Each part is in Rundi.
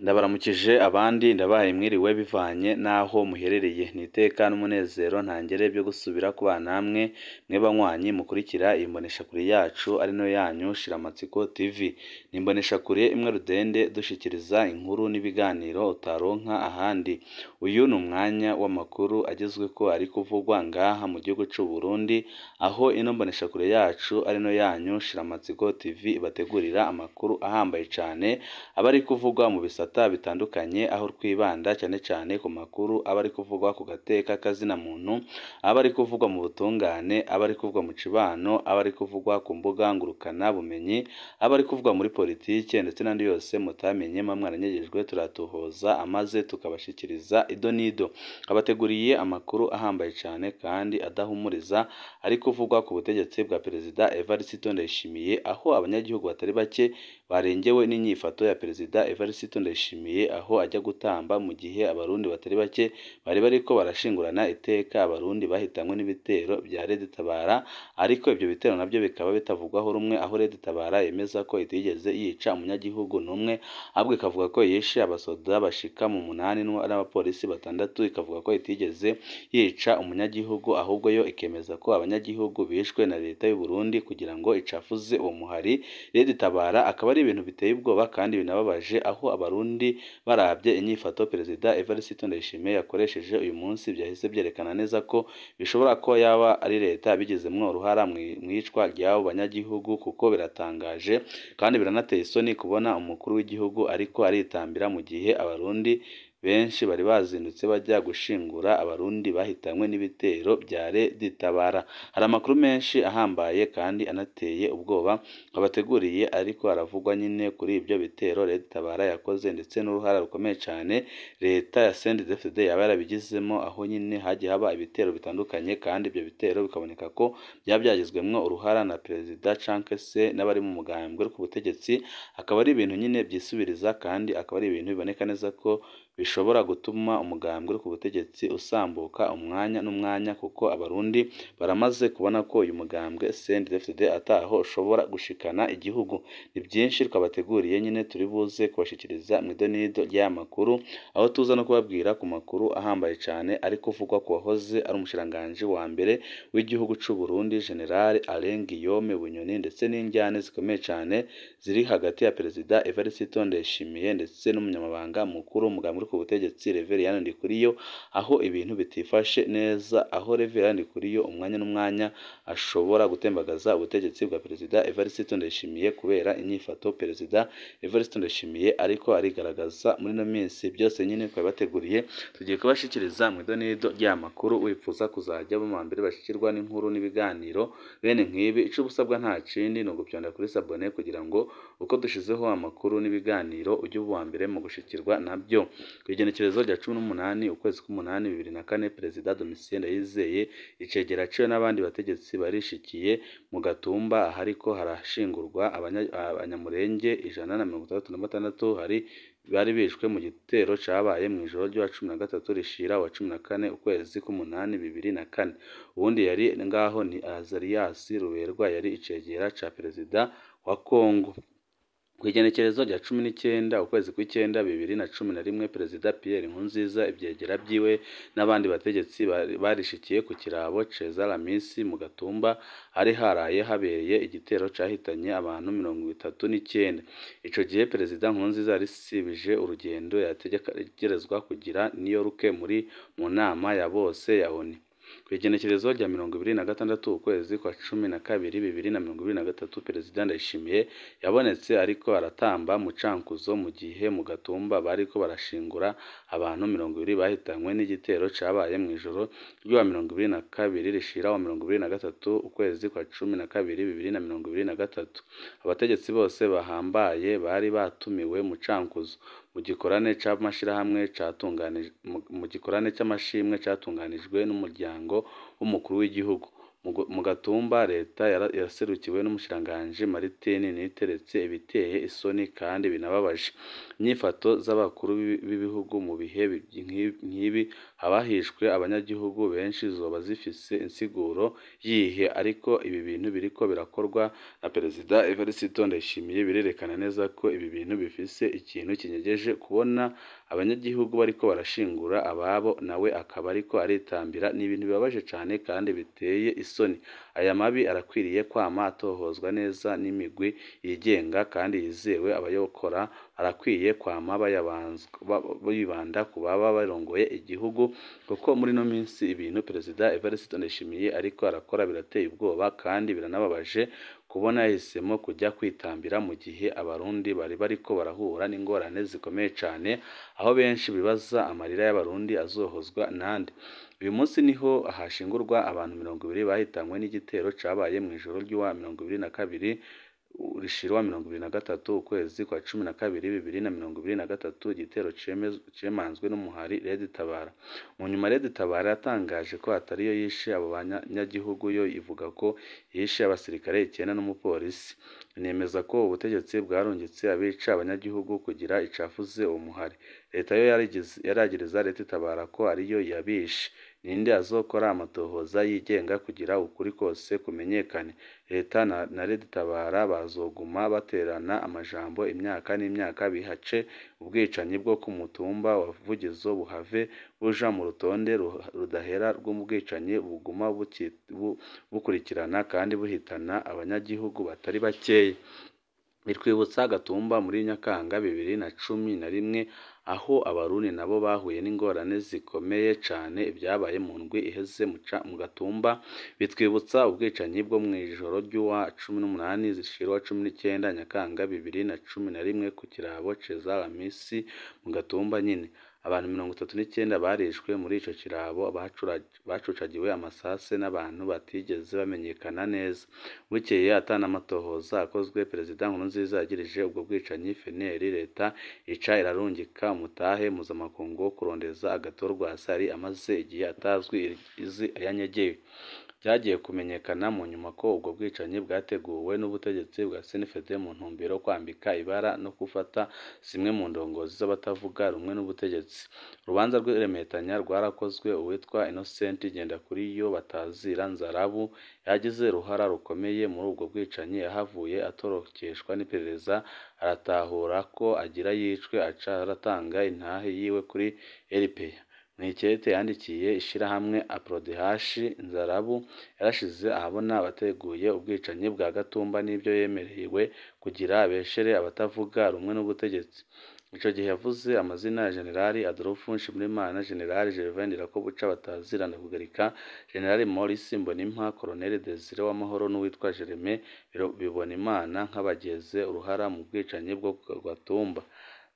Ndabaramukije abandi ndabaye mwiriwe bivanye naho muherereye niteka n'umunezero ntangere byo gusubira kubana namwe mwe banywanyi mukurikira imbonesha kure yacu ari no yanyu Shiramatsiko TV nimbonesha kure imwe rudende dushikiriza inkuru n'ibiganiro utaronka ahandi uyu ni umwanya w'amakuru agezwe ko ari kuvugwa ngaha mu gihugu cy'u Burundi aho ino mbonesha kure yacu ari no yanyu Shiramatsiko TV bategurira amakuru ahambaye cyane abari kuvugwa mu bisata bitandukanye aho twibanda cyane cyane ku makuru abari kuvugwa ku gateka kazina muntu abari kuvugwa mu butungane abari kuvugwa mu cibano abari kuvugwa ku mbuga ngurukana bumenyi abari kuvugwa muri politike ndetse n'andi yose mutamenye mwaranyegejwe turatuhoza amaze tukabashikiriza idonido abateguriye amakuru ahambaye cyane kandi adahumuriza ari kuvugwa ku butegetsi bwa Perezida Evariste Ndayishimiye aho abanyagihugu batari bake barengewe n'inyifato ya Perezida Evariste Ndayishimiye aho ajya gutamba mu gihe abarundi batari bake bari bariko barashingurana iteka abarundi bahitanywe n'ibitero bya Red Tabara ariko ibyo bitero nabyo bikaba bitavugwaho rumwe aho Red Tabara yemeza ko itigeze yica umunyagihugu numwe ahubwo ikavuga ko yishe abasoda bashika mu 8 n'abapolisi batandatu ikavuga ko itigeze yica umunyagihugu ahubwo yo ikemeza ko abanyagihugu bishwe na leta y'u Burundi kugira ngo icafuze uwo muhari Red Tabara akaba ari ibintu biteye ubwoba kandi binababaje aho abarundi barabye inyifato Perezida Evariste Ndayishimiye yakoresheje uyu munsi byahise byerekana neza ko bishobora ko yaba ari leta bigezemwo uruhara mwicwa ry'abo banyagihugu kuko biratangaje kandi biranateye isoni kubona umukuru w'igihugu ariko aritambira mu gihe abarundi benshi bari bazindutse bajya gushingura abarundi bahitanywe n'ibitero bya Red Tabara hari amakuru menshi ahambaye kandi anateye ubwoba abateguriye ariko aravugwa nyine kuri ibyo bitero Red Tabara yakoze ndetse n'uruhara rukomeye cyane leta ya CNDD-FDD yaba yarabigizemo aho nyine hagiye haba ibitero bitandukanye kandi ibyo bitero bikaboneka ko byagizwemwo uruhara na Perezida canke se n'abari mu mugambwe ku butegetsi akaba ari ibintu nyine byisubiriza kandi akaba ari ibintu biboneka neza ko bishobora gutuma umugambwe ku butegetsi usambuka umwanya n'umwanya kuko abarundi baramaze kubona ko uyu mugambwe CNDD-FDD ataho ushobora gushikana igihugu ni byinshi twabateguriye nyine turi buze kubashikiriza mu idonido ry'amakuru aho tuza no kubabwira ku makuru ahambaye cyane ari kuvugwa ko wahoze ari umushiranganje wa mbere w'igihugu cy'u Burundi General Alain Guillaume Bunyoni ndetse n'injyane zikomeye cyane ziri hagati ya Perezida Evariste Ndayishimiye ndetse n'umunyamabanga mukuru umugambwe ku butegetsi Reverien Ndikuriyo aho ibintu bitifashe neza aho Reverien Ndikuriyo umwanya n'umwanya ashobora gutembagaza ubutegetsi bwa Perezida Evariste Ndayishimiye kubera inyifato Perezida Evariste Ndayishimiye ariko arigaragaza muri no minsi byose nyine twabateguriye tugiye kubashikiriza mu idonido ry'amakuru wifuza kuzajya mu mbere bashikirwa n'inkuru n'ibiganiro bene nk'ibi ico busabwa nta kindi no gupyonda kuri sabone kugira ngo uko dushizeho amakuru n'ibiganiro ujye uwa mbere mu gushikirwa nabyo kwigenekerezo rya 18 ukwezi k'umunani 2004 Perezida Domitien Ndayizeye icegera cyo n'abandi bategetsi barishikiye mu gatumba hariko harashingurwa abanyamurenge 136 hari bari bishwe mu gitero cabaye mu ijoro rya 13 rishira wa 14 ukwezi k'umunani 2004 ubundi yari ngaho ni Azarias Ruberwa yari icegera ca Perezida wa Kongo kwigenekerezo rya 19 ukwezi kw'ikenda 2011 Perezida Pierre Nkurunziza ibyegera byiwe n'abandi bategetsi barishikiye ku kirabo Ceza Lamisi mu gatumba ari haraye habereye igitero cahitanye abantu 39 ico gihe Perezida Nkurunziza arisibije urugendo yategerezwa kugira New York mu nama ya bose ya ONU kwigenekerezo rya 2026 ukwezi kwa 12 2023 Perezida Ndayishimiye yabonetse ariko aratamba mu cankuzo mu gihe mu gatumba bariko barashingura abantu 20 bahitanywe n'igitero cabaye mu ijoro rya 2022 rishira wa 2023 ukwezi kwa 12 2023 abategetsi bose bahambaye bari batumiwe mu cankuzo mu gikorane c'amashirahamwe catunganije mu gikorane c'amashimwe catunganijwe n'umuryango w'umukuru w'igihugu mu gatumba leta yaserukiwe n'umushiranganje Martin niteretse ibiteye isoni kandi binababaje inyifato z'abakuru b'ibihugu mu bihe nk'ibi abahishwe abanyagihugu benshi zoba zifise insiguro yihe ariko ibi bintu biriko birakorwa na Perezida Evariste Ndayishimiye birerekana neza ko ibi bintu bifise ikintu kinyegeje kubona abanyagihugu bariko barashingura ababo nawe akaba ariko aritambira ni ibintu bibabaje cyane kandi biteye isoni. Aya mabi arakwiriye kwama atohozwa neza n'imigwi yigenga kandi yizewe abayokora arakwiye kwama bibanda ku baba barongoye igihugu kuko muri no minsi ibintu Perezida Evariste Ndayishimiye ariko arakora birateye ubwoba kandi biranababaje kubona yahisemo kujya kwitambira mu gihe abarundi bari bariko barahura n'ingorane zikomeye cyane aho benshi bibaza amarira y'abarundi azohozwa nande. Uyu munsi niho hashingurwa abantu 20 bahitanywe n'igitero cabaye mu ijoro ry'uwa 22 rishira wa 2023 ukwezi kwa 12 2023 igitero cemanzwe n'umuhari Red Tabara. Mu nyuma Red Tabara yatangaje ko atariyo yishe abo banyagihugu, yo ivuga ko yishe abasirikare 9 n'umupolisi. Nemeza ko ubutegetsi bwarungitse abica abanyagihugu kugira icafuze uwo muhari. Leta yo yaragiriza Red Tabara ko ariyo yabishe. Ninde azokora amatohoza yigenga kugira ukuri kose kumenyekane. Leta na Red Tabara bazoguma baterana amajambo imyaka n'imyaka bihace ubwicanyi bwo ku mutumba wa Vugizo buhave buja mu rutonde rudahera rw'ubwicanyi buguma bukurikirana kandi buhitana abanyagihugu batari bakeye. Bitwibutsa Gatumba muri Nyakanga 2011 aho abarundi nabo bahuye n'ingorane zikomeye cyane ibyabaye mu ndwi iheze mu Gatumba. Bitwibutsa ubwicanyi bwo mu ijoro ry'uwa 18 zishira 19 Nyakanga 2011 ku kirabo Ceza Ramisi mu Gatumba nyine. Abantu 39 barishwe muri ico kirabo bacucagiwe amasase n'abantu batigeze bamenyekana neza. Bukeye atana amatohoza akozwe, Perezida Nkurunziza yagirije ubwo bwicanyi FNL. Leta ica irarungika umutahe mpuzamakungu wo kurondeza agatorwa asari amaze igihe atazwi izi ayanyegeye. Byagiye kumenyekana mu nyuma ko ubwo bwicanyi bwateguwe n'ubutegetsi bwa CNFD mu ntumbero kwambika ibara no gufata zimwe mu ndongozi z'abatavuga rumwe n'ubutegetsi. Urubanza rw'iremetanya rwarakozwe. Uwitwa Innocent Ndikuriyo batazira Nzarabu yagize ruhara rukomeye muri ubwo bwicanyi, yahavuye atorokeshwa n'iperereza aratahura ko agira yicwe aca aratanga intahe yiwe kuri RPA. Mwikete yandikiye ishirahamwe APRODH. Nzarabu yarashize ahabona abateguye ubwicanyi bwa Gatumba n'ibyo yemerewe kugira abeshere abatavuga rumwe n'ubutegetsi. Ico gihe yavuze amazina ya General Adolphe Nshimirimana, General Gervais Ndirakobuca batazira Ndakugarika, General Maurice Mbonimpa, Colonel Desire Wamahoro n'uwitwa Jereme Bibonimana nk'abageze uruhara mu bwicanyi bwo Gatumba.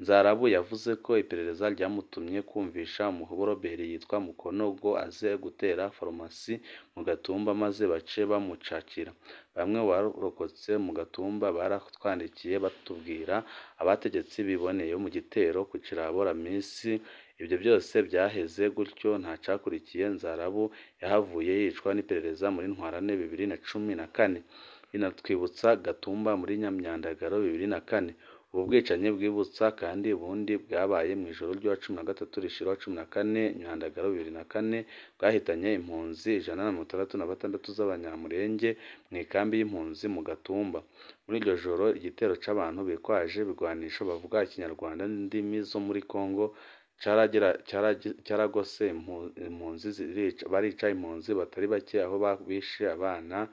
Nzarabu yavuze ko iperereza ryamutumye kumvisha umuhoboroberi yitwa Mukonogo aze gutera farumasi mu Gatumba maze bace bamucakira. Bamwe barokotse mu Gatumba baratwandikiye batubwira abategetsi biboneye mu gitero ku kirabo Ramisi. Ibyo byose byaheze gutyo nta cakurikiye. Nzarabu yahavuye yicwa n'iperereza muri Ntwarante 2014. Binatwibutsa Gatumba muri Nyamyandagaro 2004. Ubu bwicanyi bwibutsa kandi ubundi bwabaye mu ijoro ry'uwa 13 rishira 14 Nyandagaro 2004 bwahitanye impunzi 166 z'abanyamurenge mu ikambi y'impunzi mu Gatumba. Muri iryo joro igitero c'abantu bikwaje bigwanisho bavuga ikinyarwanda n'indimi zo muri Kongo cyaragose impunzi barica impunzi batari bake aho bishe abana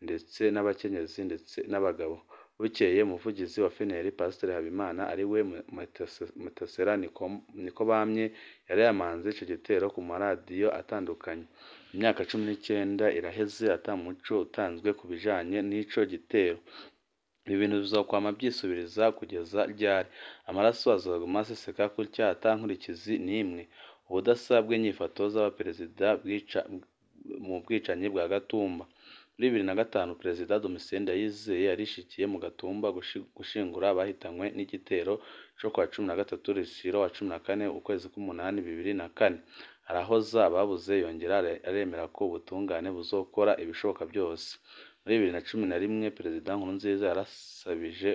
ndetse n'abakenyezi ndetse n'abagabo. Bukeye umuvugizi wa FNL Pastor Habimana ariwe Mutasera niko bamye yari yamanze ico gitero ku maradiyo atandukanye. Imyaka 19 iraheze atamuco utanzwe kubijanye n'ico gitero. Ibi bintu bizokwama byisubiriza kugeza ryari? Amaraso azoguma aseseka kutya atankurikizi n'imwe. Ubudasabwe nyifato z'abaperezida mu bwicanyi bwa Gatumba. Muri 2005 Perezida Domitien Ndayizeye yarishikiye mu Gatumba gushingura abahitanywe n'igitero cyo kwa 13 rishira wa 14 ukwezi k'umunani 2004. Arahoza ababuze yongera aremera ko ubutungane buzokora ibishoboka byose. Muri 2011 Perezida Nkurunziza yarasabije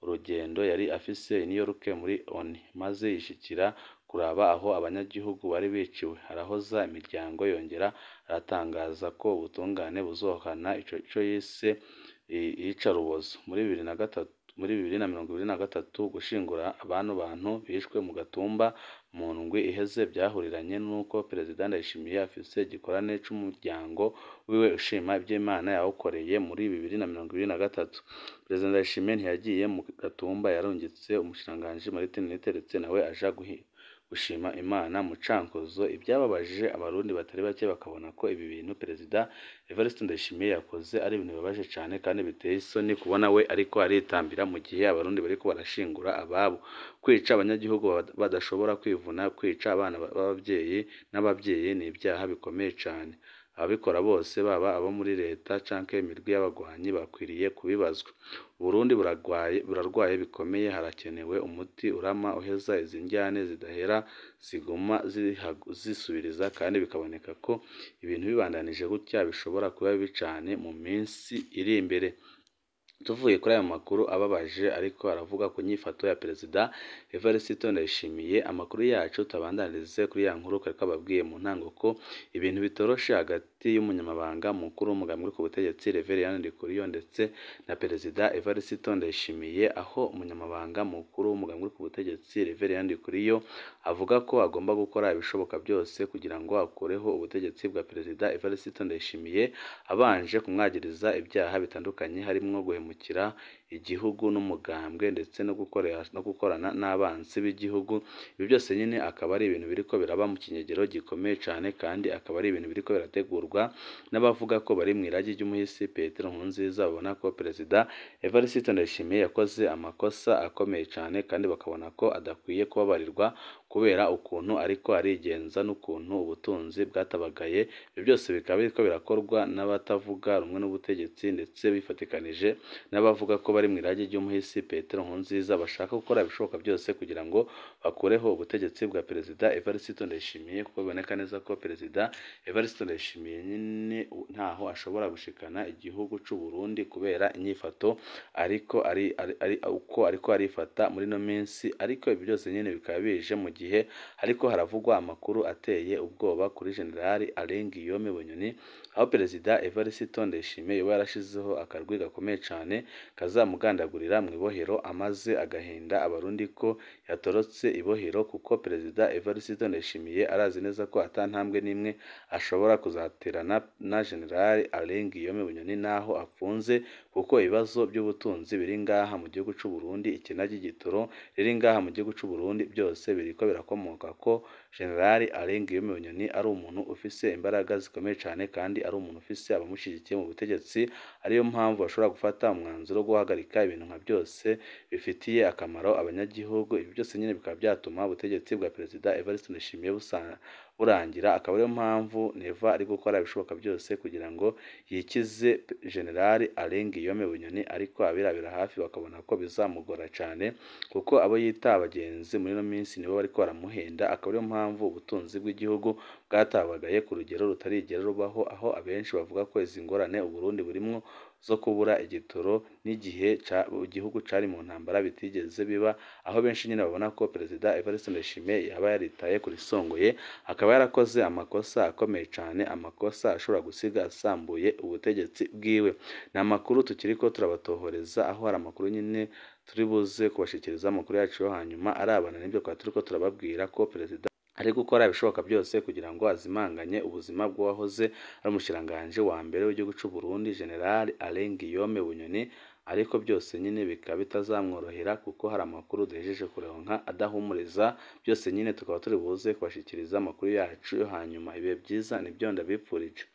urugendo yari afise i New York muri ONU maze yishikira kuraba aho abanyagihugu bari biciwe. Arahoza imiryango yongera aratangaza ko ubutungane buzohana ico yise iyicarubozo. Muri 2023 gushingura bantu bishwe mu gatumba mu ndwi iheze byahuriranye n'uko Perezida Ndayishimiye afise igikorane c'umuryango wiwe ushima ivy'Imana yawukoreye muri 2023. Perezida Ndayishimiye ntiyagiye mu gatumba, yarungitse umushikiranganji Martin Niteretse nawe aja gushima Imana mu cankuzo. Ibyababaje abarundi batari bake bakabona ko ibi bintu Perezida Evariste Ndayishimiye yakoze ari ibintu bibabaje cyane kandi biteye isoni kubona we ariko aritambira mu gihe abarundi bariko barashingura ababo. Kwica abanyagihugu badashobora kwivuna, kwica abana b'abavyeyi n'abavyeyi ni ibyaha bikomeye cyane. Ababikora bose baba abo muri leta canke imirwi y'abagwanyi bakwiriye kubibazwa. Burundi burarwaye bikomeye, harakenewe umuti urama uheza izi njyane zidahera ziguma zisubiriza, kandi bikaboneka ko ibintu bibandanije gutya bishobora kuba bibi cane mu minsi iri imbere. Tuvuye kuri aya makuru ababaje ariko aravuga ku nyifato ya Perezida Evariste Ndayishimiye, amakuru yacu tabandanirize kuri ya nkuru kariko ababwiye mu ntango ko ibintu bitoroshe hagati y'umunyamabanga mukuru w'umugambwe ku butegetsi Reverien Ndikuriyo ndetse na Perezida Evariste Ndayishimiye, aho umunyamabanga mukuru w'umugambwe ku butegetsi Reverien Ndikuriyo avuga ko agomba gukora ibishoboka byose kugira ngo akureho ubutegetsi bwa Perezida Evariste Ndayishimiye, abanje kumwagiriza ibyaha bitandukanye harimwo guhemukira igihugu n'umugambwe ndetse no gukorana n'abansi b'igihugu. Ibi byose nyine akaba ari ibintu biriko biraba mu kinyegero gikomeye cyane, kandi akaba ari ibintu biriko birategurwa n'abavuga ko bari mu iragi ry'umuhisi Petero Nkurunziza, babona ko Perezida Evariste Ndayishimiye yakoze amakosa akomeye cyane kandi bakabona ko adakwiye kubabarirwa kubera ukuntu ariko arigenza n'ukuntu ubutunzi bwatabagaye. Ibyo byose bikaba biriko birakorwa n'abatavuga rumwe n'ubutegetsi ndetse bifatikanije n'abavuga ko bari mu iragi ry'umuhisi Petero Nkurunziza, bashaka gukora ibishoboka byose kugira ngo bakureho ubutegetsi bwa Perezida Evariste Ndayishimiye, kuko biboneka neza ko Perezida Evariste Ndayishimiye nyine ntaho ashobora gushikana igihugu c'u Burundi kubera inyifato ariko arifata muri no minsi. Ariko ibi byose nyine bikaba bije mu gihe ariko haravugwa amakuru ateye ubwoba kuri General Ngiri Bunyoni, aho Perezida Evariste Ndayishimiye yoba yarashizeho akarwi gakomeye cyane kazamugandagurira mu ibohero, amaze agahinda abarundi ko yatorotse ibohero, kuko Perezida Evariste Ndayishimiye arazi neza ko atantambwe n'imwe ashobora kuzaterana na General Ngiri Bunyoni naho apfunze, kuko ibibazo by'ubutunzi biri ngaha mu gihugu c'u Burundi, ikinagi gitoro riri ngaha mu gihugu c'u Burundi, byose biriko birakomoka ko General Ngiri Bunyoni ari umuntu ufise imbaraga zikomeye cyane kandi ari umuntu ufise abamushigikiye mu butegetsi. Ariyo mpamvu bashobora gufata umwanzuro wo guhagarika ibintu nka byose bifitiye akamaro abanyagihugu. Ibi byose nyine bikaba byatuma ubutegetsi bwa Perezida Evariste Ndayishimiye burangira. Akaba ariyo mpamvu Neva ari gukora ibishoboka byose kugira ngo yikize General Ngiri Bunyoni, ariko abirabira hafi bakabona ko bizamugora cyane, kuko abo yita abagenzi muri no minsi nibo bariko baramuhenda. Akaba ariyo mpamvu ubutunzi bw'igihugu bwatabagaye ku rugero rutarigera rubaho, aho abenshi bavuga ko izi ngorane Uburundi burimwo zo kubura igitoro n'igihe igihugu cari mu ntambara bitigeze biba, aho benshi nyine babona ko Perezida Evariste Ndayishimiye yaba yaritaye kuri songoye, akaba yarakoze amakosa akomeye cyane, amakosa ashobora gusiga asambuye ubutegetsi bwiwe. Ni amakuru tukiriko turabatohoreza, aho hari amakuru nyine turi buze kubashikiriza amakuru yacu yo hanyuma arabana n'ibyo kwa turiko turababwira ko Perezida ari gukora ibishoboka byose kugira ngo azimanganye ubuzima bw'uwahoze ari umushikiranganji wa mbere w'igihugu c'u Burundi General Ngiri Bunyoni, ariko byose nyine bikaba bitazamworohera kuko hari amakuru duhejeje kuronka adahumuriza. Byose nyine tukaba turi buze kubashikiriza amakuru yacu yo hanyuma. Ibihe byiza nibyo ndabipfurije.